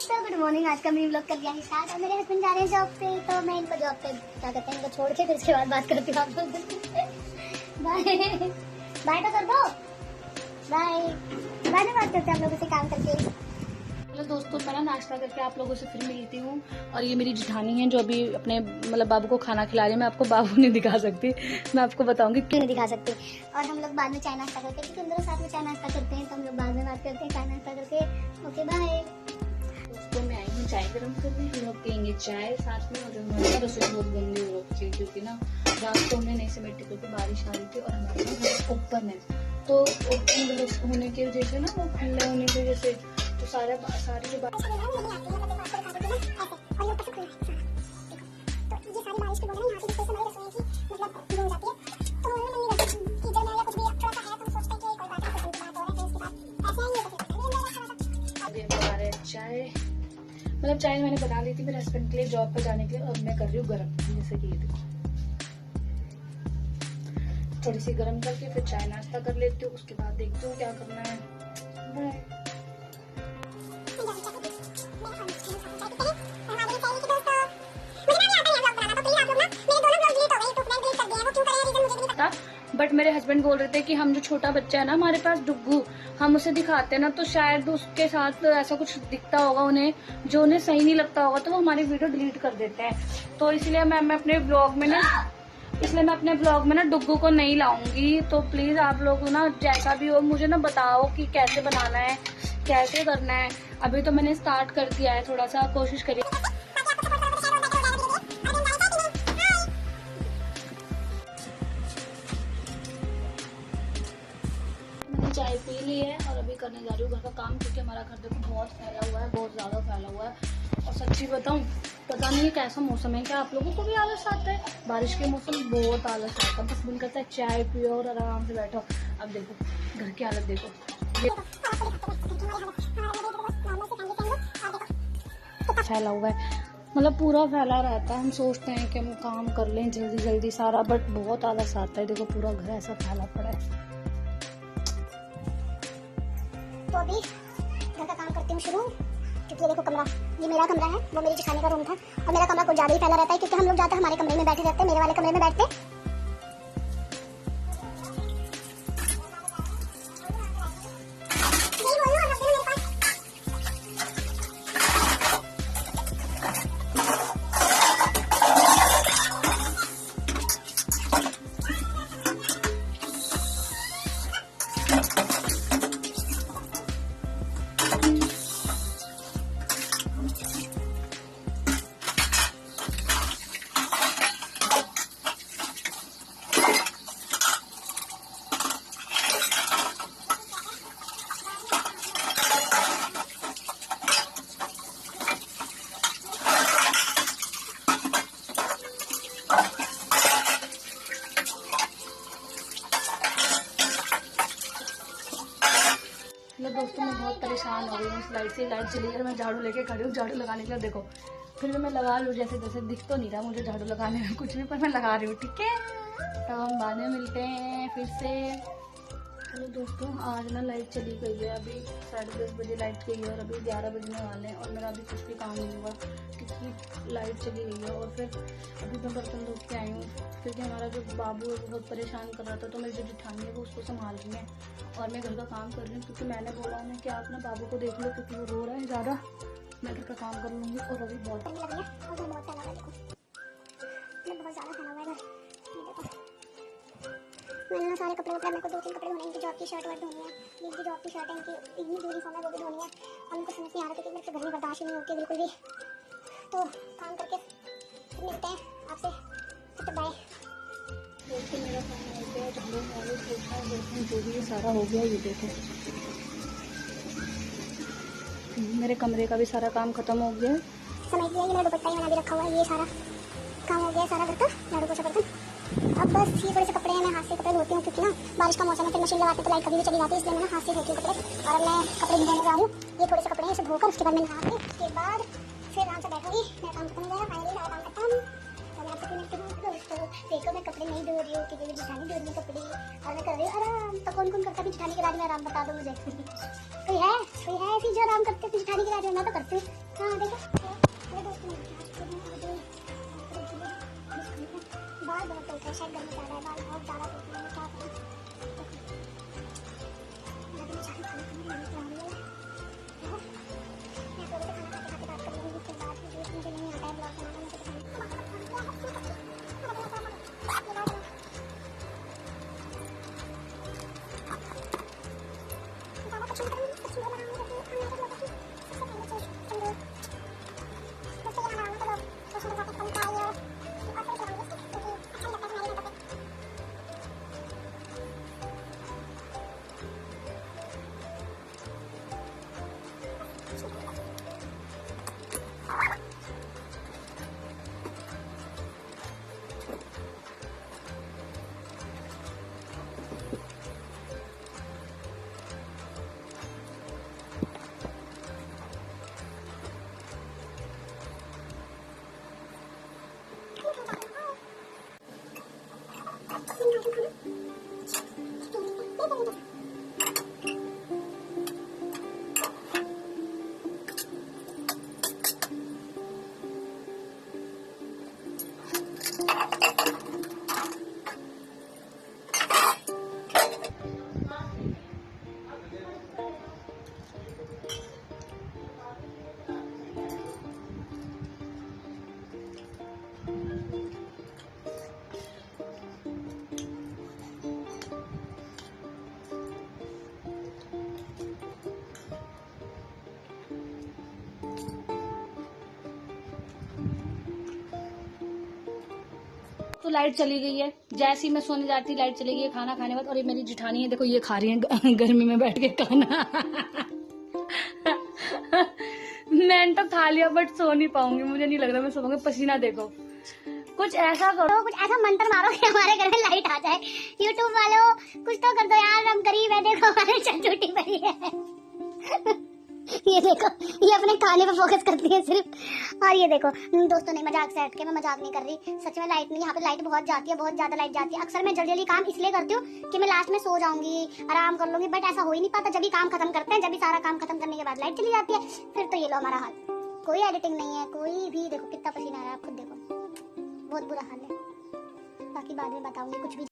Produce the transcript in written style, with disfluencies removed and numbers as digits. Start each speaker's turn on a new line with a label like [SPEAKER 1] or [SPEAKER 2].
[SPEAKER 1] तो good morning. आज का मेरी व्लॉग कर दिया स्टार्ट और मेरे हस्बैंड जा रहे हैं जॉब पे, तो मैं इनको जॉब पे क्या कहते हैं इनको छोड़ के फिर उसके बाद बात करती हूँ आप लोग। बाय बाय तो कर दो, बाय बाय में बात करते हैं आप लोगों से काम करके।
[SPEAKER 2] हेलो दोस्तों, मैं ना नाश्ता करके आप लोगों से फिर मिलती हूँ। और ये मेरी जेठानी है जो अभी अपने मतलब बाबू को खाना खिला रही है। मैं आपको बाबू नहीं दिखा सकती, मैं आपको बताऊंगी
[SPEAKER 1] क्यों नहीं दिखा सकती। और हम लोग बाद में चाय नाश्ता करते हैं क्योंकि हम दोनों साथ में चाय नाश्ता करते हैं, तो हम लोग बाद में बात करते हैं चाय नाश्ता करके। Okay bye.
[SPEAKER 2] दोस्तों मैं आई हूँ चाय गर्म करने, हम लोग पियेंगे चाय साथ में। और हमारी रसोई बहुत गंदी हो रखी है क्योंकि ना रात को हमने नहीं समेटी क्योंकि बारिश आ रही थी। और हमारे घर ओपन है, तो ओपन घर होने की वजह से ना वो खुले होने की वजह से तो सारे जो चाय मतलब चाय मैंने बना ली थी मेरे हस्बैंड के लिए जॉब पे जाने के लिए, और मैं कर रही हूँ गर्म। जैसे कि ये देखो, थोड़ी सी गर्म करके फिर चाय नाश्ता कर लेती हूँ। उसके बाद देखती हूँ क्या करना है। बाय। बट मेरे हस्बैंड बोल रहे थे कि हम जो छोटा बच्चा है ना हमारे पास डुग्गू, हम उसे दिखाते हैं ना तो शायद उसके साथ ऐसा कुछ दिखता होगा उन्हें जो उन्हें सही नहीं लगता होगा, तो वो हमारी वीडियो डिलीट कर देते हैं। तो इसलिए मैं अपने ब्लॉग में ना डुग्गू को नहीं लाऊंगी। तो प्लीज आप लोग ना जैसा भी हो मुझे ना बताओ कि कैसे बनाना है, कैसे करना है। अभी तो मैंने स्टार्ट कर दिया है, थोड़ा सा कोशिश करिए। चाय पी ली है और अभी करने जा रही हूँ घर का काम, क्योंकि हमारा घर देखो बहुत फैला हुआ है, बहुत ज्यादा फैला हुआ है। और सच्ची बताऊँ पता नहीं कैसा मौसम है, क्या आप लोगों को भी आलस आता है? बारिश के मौसम में बहुत आलस आता है, बस मन करता है चाय पियो और आराम से बैठो। अब देखो घर की हालत देखो, फैला हुआ है, मतलब पूरा फैला रहता है। हम सोचते हैं कि हम काम कर लें जल्दी जल्दी सारा, बट बहुत आलस आता है। देखो पूरा घर ऐसा फैला पड़ा है।
[SPEAKER 1] तो अभी घर का काम करती हूँ शुरू, क्योंकि ये देखो कमरा, ये मेरा कमरा है, वो मेरी जेठानी का रूम था। और मेरा कमरा कुछ ज्यादा ही फैला रहता है क्योंकि हम लोग ज्यादा हमारे कमरे में बैठे रहते हैं, मेरे वाले कमरे में बैठते हैं।
[SPEAKER 2] मतलब दोस्तों मैं बहुत परेशान हो गई हूँ इस लाइट से। लाइट चली गई, मैं झाड़ू लेके खड़ी हूँ झाड़ू लगाने के लिए। देखो फिर भी मैं लगा लूँ जैसे जैसे, दिख तो नहीं रहा मुझे झाड़ू लगाने में कुछ भी, पर मैं लगा रही हूँ। ठीक है, तो हम बाद में मिलते हैं फिर से। हेलो दोस्तों, आज ना लाइट चली गई है, अभी 10:30 बजे लाइट गई है और अभी 11 बजने वाले हैं और मेरा अभी कुछ भी काम नहीं हुआ क्योंकि लाइट चली गई है। और फिर अभी मैं बर्तन धो के आई हूँ क्योंकि हमारा जो बाबू है वो बहुत परेशान कर रहा था, तो मेरी जो जेठानी है वो उसको संभाल रही है और मैं घर का काम कर रही हूँ क्योंकि मैंने बोला उन्हें कि आप ना बाबू को देख लो क्योंकि वो रो रहा है ज़्यादा। मैं घर का काम कर लूँगी। और अभी बहुत मैंने ना सारे कपड़े मेरे को 2-3 कपड़े धोने, इनकी जॉब की शर्ट वर्ट धोनी है, इनकी जॉब की शर्ट है, इनकी इतनी यूनिफॉर्म है वो भी धोनी है। और उनको समझ नहीं आ रहा था कि मेरे से घर में बर्दाश्त नहीं होती बिल्कुल भी। तो काम करके फिर मिलते हैं आपसे, तो बाय। दोस्तों मेरा काम हो गया, झाड़ू वाड़ू पोछा बर्तन जो भी सारा हो गया। ये देखो मेरे कमरे का भी सारा काम खत्म हो गया। समझ लिया, ये मेरा दुपट्टा ही बना के रखा हुआ है, ये सारा काम हो गया सारा घर का, झाड़ू पोछा बर्तन। अब बस ये थोड़े से कपड़े हैं, मैं हाथ से कपड़े धोती हूँ क्योंकि ना बारिश का मौसम है, फिर मशीन लगाते तो लाइट कभी भी चली जाती है, इसलिए मैं ना हाथ से धोती हूँ कपड़े। और अब मैं कपड़े धोने जा रही हूँ, ये थोड़े से कपड़े हैं इसे धोकर उसके बाद मैं नहा के उसके बाद फिर आराम से बैठूंगी। मेरा काम खत्म हो जाएगा, फाइनली सारा काम खत्म।
[SPEAKER 1] दोस्तों देखो मैं कपड़े नहीं धो रही हूँ क्योंकि जिठानी धो रही है कपड़े और मैं कर रही हूँ आराम। तो कौन कौन करता है जिठानी के रात में आराम, बता दो मुझे। कोई है ऐसी जो आराम करते है जिठानी के रात में? मैं तो करती हूँ। हाँ देखो बाल बहुत टूट रहा है, शायद गर्मी ज़्यादा है, बाल बहुत ज़्यादा टूट रहे हैं, क्या करूं? मैं तो खाना खाने मैं तो खाना खाते बात कर लूँगी, उसके बाद मुझे नहीं आता है ब्लॉग बनाना।
[SPEAKER 2] तो लाइट चली गई है, जैसे ही मैं सोने जाती लाइट चली गई है खाना खाने बाद। और ये मेरी जिठानी है, देखो ये खा रही है गर्मी में बैठ के खाना। मैंने तो खा लिया बट सो नहीं पाऊंगी, मुझे नहीं लग रहा मैं सो पाऊंगी। पसीना देखो, कुछ ऐसा करो,
[SPEAKER 1] कुछ ऐसा मंत्र मारो कि हमारे घर में लाइट आ जाए। यूट्यूब वालों कुछ तो कर दो यार, हम गरीब है। देखो हमारी छत टूटी पड़ी है। ये देखो ये अपने खाने पे फोकस करती है सिर्फ। और ये देखो दोस्तों ने मजाक से हट के, मैं मजाक नहीं कर रही, सच में लाइट नहीं, यहाँ पे लाइट बहुत जाती है, बहुत ज्यादा लाइट जाती है। अक्सर मैं जल्दी जल्दी काम इसलिए करती हूँ कि मैं लास्ट में सो जाऊंगी, आराम कर लूंगी, बट ऐसा हो ही नहीं पाता। जब भी काम खत्म करते हैं, जब भी सारा काम खत्म करने के बाद लाइट चली जाती है, फिर तो ये लो हमारा हाल। कोई एडिटिंग नहीं है, कोई भी। देखो कितना पसीना आ रहा है, आप खुद देखो, बहुत बुरा हाल है। बाकी बाद में बताऊंगी कुछ भी।